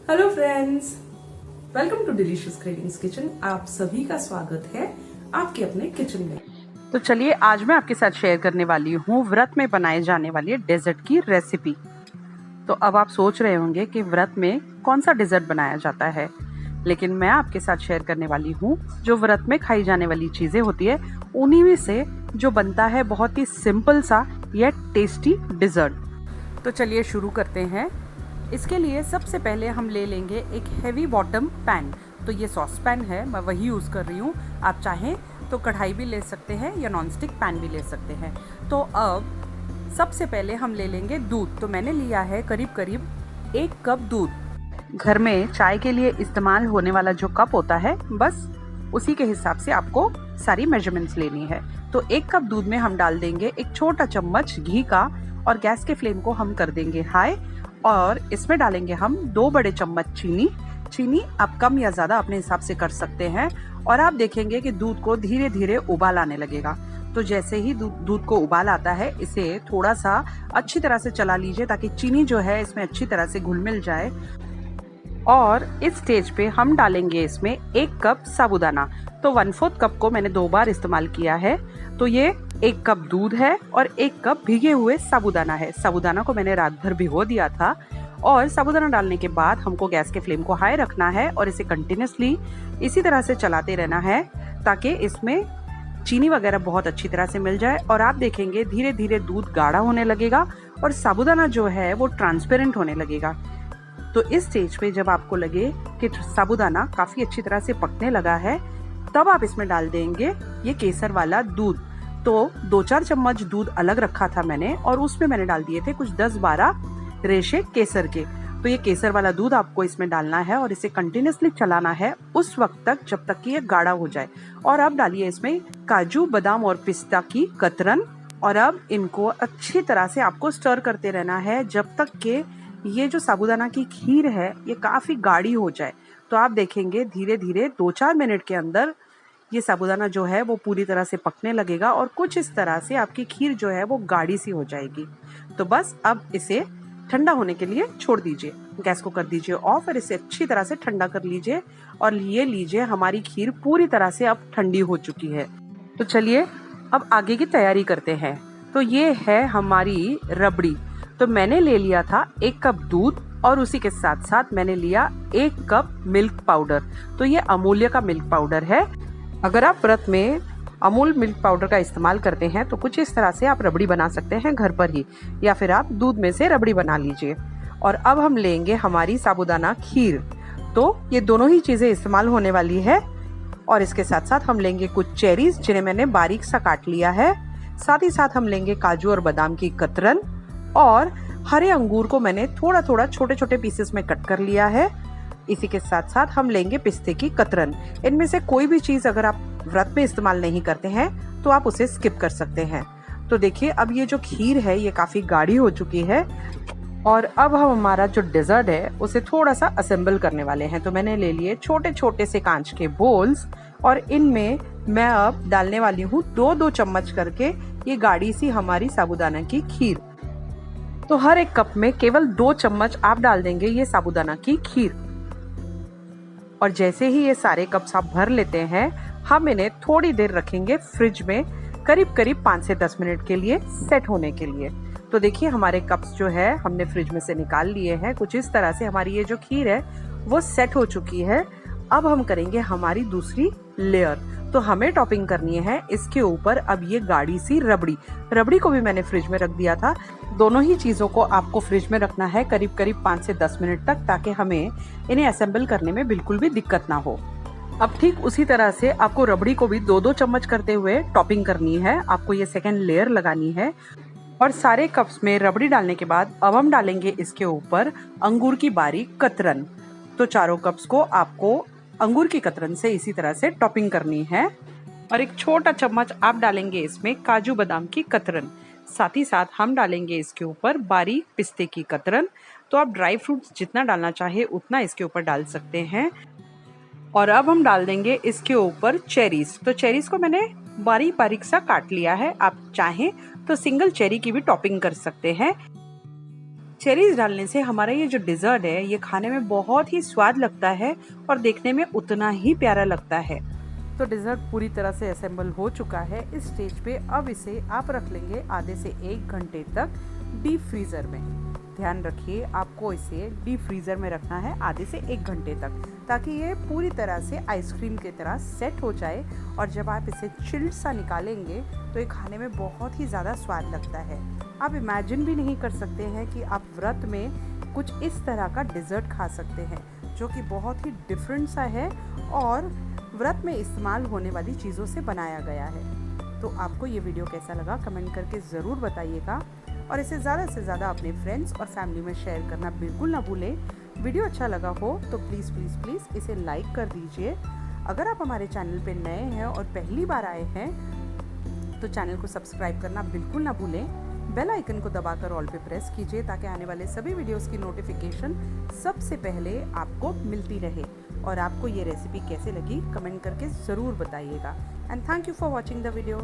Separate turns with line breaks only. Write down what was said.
Hello friends, welcome to delicious cravings kitchen. आप सभी का स्वागत है आपके अपने किचन में।
तो चलिए आज मैं आपके साथ शेयर करने वाली हूँ व्रत में बनाए जाने वाली डेजर्ट की रेसिपी। तो अब आप सोच रहे होंगे कि व्रत में कौन सा डेजर्ट बनाया जाता है, लेकिन मैं आपके साथ शेयर करने वाली हूँ जो व्रत में खाई जाने वाली चीजें होती है उन्हीं में से जो बनता है बहुत ही सिंपल सा या टेस्टी डेजर्ट। तो चलिए शुरू करते हैं। इसके लिए सबसे पहले हम ले लेंगे एक हेवी बॉटम पैन। तो ये सॉस पैन है, मैं वही यूज़ कर रही हूँ। आप चाहें तो कढ़ाई भी ले सकते हैं या नॉन स्टिक पैन भी ले सकते हैं। तो अब सबसे पहले हम ले लेंगे दूध। तो मैंने लिया है करीब करीब 1 कप दूध। घर में चाय के लिए इस्तेमाल होने वाला जो कप होता है, बस उसी के हिसाब से आपको सारी मेजरमेंट्स लेनी है। तो 1 कप दूध में हम डाल देंगे एक छोटा चम्मच घी का, और गैस के फ्लेम को हम कर देंगे हाई। और इसमें डालेंगे हम 2 बड़े चम्मच चीनी आप कम या ज्यादा अपने हिसाब से कर सकते हैं। और आप देखेंगे कि दूध को धीरे धीरे उबाल आने लगेगा। तो जैसे ही दूध को उबाल आता है, इसे थोड़ा सा अच्छी तरह से चला लीजिए ताकि चीनी जो है इसमें अच्छी तरह से घुल मिल जाए। और इस स्टेज पे हम डालेंगे इसमें 1 कप साबूदाना। तो 1/4 कप को मैंने 2 बार इस्तेमाल किया है। तो ये 1 कप दूध है और 1 कप भीगे हुए साबूदाना है। साबूदाना को मैंने रात भर भिगो दिया था। और साबूदाना डालने के बाद हमको गैस के फ्लेम को हाई रखना है और इसे कंटिन्यूसली इसी तरह से चलाते रहना है ताकि इसमें चीनी वगैरह बहुत अच्छी तरह से मिल जाए। और आप देखेंगे धीरे धीरे दूध गाढ़ा होने लगेगा और साबूदाना जो है वो ट्रांसपेरेंट होने लगेगा। तो इस स्टेज पे जब आपको लगे कि साबूदाना काफी अच्छी तरह से पकने लगा है, तब आप इसमें डाल देंगे ये केसर वाला दूध। तो 2-4 चम्मच दूध अलग रखा था मैंने, और उसमें मैंने डाल दिए थे कुछ 10-12 रेशे केसर के। तो ये केसर वाला दूध आपको इसमें डालना है और इसे कंटिन्यूसली चलाना है उस वक्त तक जब तक कि ये गाढ़ा हो जाए। और अब डालिए इसमें काजू, बादाम और पिस्ता की कतरन। और अब इनको अच्छी तरह से आपको स्टर करते रहना है जब तक कि ये जो साबूदाना की खीर है ये काफी गाढ़ी हो जाए। तो आप देखेंगे धीरे धीरे 2-4 मिनट के अंदर ये साबूदाना जो है वो पूरी तरह से पकने लगेगा और कुछ इस तरह से आपकी खीर जो है वो गाढ़ी सी हो जाएगी। तो बस अब इसे ठंडा होने के लिए छोड़ दीजिए। गैस को कर दीजिए ऑफ और इसे अच्छी तरह से ठंडा कर लीजिए। और ये लीजिए, हमारी खीर पूरी तरह से अब ठंडी हो चुकी है। तो चलिए अब आगे की तैयारी करते हैं। तो ये है हमारी रबड़ी। तो मैंने ले लिया था 1 कप दूध और उसी के साथ साथ मैंने लिया 1 कप मिल्क पाउडर। तो ये अमूल्य का मिल्क पाउडर है। अगर आप व्रत में अमूल मिल्क पाउडर का इस्तेमाल करते हैं तो कुछ इस तरह से आप रबड़ी बना सकते हैं घर पर ही, या फिर आप दूध में से रबड़ी बना लीजिए। और अब हम लेंगे हमारी साबूदाना खीर। तो ये दोनों ही चीजें इस्तेमाल होने वाली है। और इसके साथ साथ हम लेंगे कुछ चेरीज जिन्हें मैंने बारीक सा काट लिया है। साथ ही साथ हम लेंगे काजू और बादाम की कतरन। और हरे अंगूर को मैंने थोड़ा थोड़ा छोटे छोटे पीसेस में कट कर लिया है। इसी के साथ साथ हम लेंगे पिस्ते की कतरन। इनमें से कोई भी चीज अगर आप व्रत में इस्तेमाल नहीं करते हैं तो आप उसे स्किप कर सकते हैं। तो देखिए अब ये जो खीर है ये काफी गाढ़ी हो चुकी है। और अब हम हमारा जो डेजर्ट है उसे थोड़ा सा असेंबल करने वाले हैं। तो मैंने ले लिए छोटे छोटे से कांच के बोल्स, और इनमें मैं अब डालने वाली हूँ 2-2 चम्मच करके ये गाढ़ी सी हमारी साबूदाना की खीर। तो हर एक कप में केवल 2 चम्मच आप डाल देंगे ये साबूदाना की खीर। और जैसे ही ये सारे कप्स आप भर लेते हैं, हम इन्हें थोड़ी देर रखेंगे फ्रिज में, करीब करीब 5 से 10 मिनट के लिए सेट होने के लिए। तो देखिए हमारे कप्स जो है हमने फ्रिज में से निकाल लिए हैं। कुछ इस तरह से हमारी ये जो खीर है वो सेट हो चुकी है। अब हम करेंगे हमारी दूसरी लेयर। तो हमें टॉपिंग करनी है इसके ऊपर अब ये गाढ़ी सी रबड़ी को भी मैंने फ्रिज में रख दिया था। दोनों ही चीजों को आपको फ्रिज में रखना है करीब करीब 5 से 10 मिनट तक, ताकि हमें इन्हें असेंबल करने में बिल्कुल भी दिक्कत ना हो। अब ठीक उसी तरह से आपको रबड़ी को भी 2-2 चम्मच करते हुए टॉपिंग करनी है। आपको ये सेकेंड लेयर लगानी है। और सारे कप्स में रबड़ी डालने के बाद अब हम डालेंगे इसके ऊपर अंगूर की बारीक कतरन। तो चारों कप्स को आपको अंगूर की कतरन से इसी तरह से टॉपिंग करनी है। और एक छोटा चम्मच आप डालेंगे इसमें काजू बादाम की कतरन। साथ ही साथ हम डालेंगे इसके ऊपर बारीक पिस्ते की कतरन। तो आप ड्राई फ्रूट्स जितना डालना चाहे उतना इसके ऊपर डाल सकते हैं। और अब हम डाल देंगे इसके ऊपर चेरीज। तो चेरीज को मैंने बारीक बारीक सा काट लिया है। आप चाहें तो सिंगल चेरी की भी टॉपिंग कर सकते हैं। चेरीज डालने से हमारा ये जो डिज़र्ट है ये खाने में बहुत ही स्वाद लगता है और देखने में उतना ही प्यारा लगता है। तो डिज़र्ट पूरी तरह से असेंबल हो चुका है। इस स्टेज पे अब इसे आप रख लेंगे आधे से 1 घंटे तक डीप फ्रीज़र में। ध्यान रखिए आपको इसे डीप फ्रीज़र में रखना है आधे से 1 घंटे तक, ताकि ये पूरी तरह से आइसक्रीम की तरह सेट हो जाए। और जब आप इसे चिल्ड सा निकालेंगे तो ये खाने में बहुत ही ज़्यादा स्वाद लगता है। आप इमेजिन भी नहीं कर सकते हैं कि आप व्रत में कुछ इस तरह का डिज़र्ट खा सकते हैं, जो कि बहुत ही डिफरेंट सा है और व्रत में इस्तेमाल होने वाली चीज़ों से बनाया गया है। तो आपको ये वीडियो कैसा लगा कमेंट करके ज़रूर बताइएगा और इसे ज़्यादा से ज़्यादा अपने फ्रेंड्स और फैमिली में शेयर करना बिल्कुल ना भूलें। वीडियो अच्छा लगा हो तो प्लीज़ प्लीज़ प्लीज़ इसे लाइक कर दीजिए। अगर आप हमारे चैनल पे नए हैं और पहली बार आए हैं तो चैनल को सब्सक्राइब करना बिल्कुल ना भूलें। बेल आइकन को दबाकर ऑल पे प्रेस कीजिए ताकि आने वाले सभी वीडियोस की नोटिफिकेशन सबसे पहले आपको मिलती रहे। और आपको ये रेसिपी कैसे लगी कमेंट करके ज़रूर बताइएगा। And thank you for watching the video.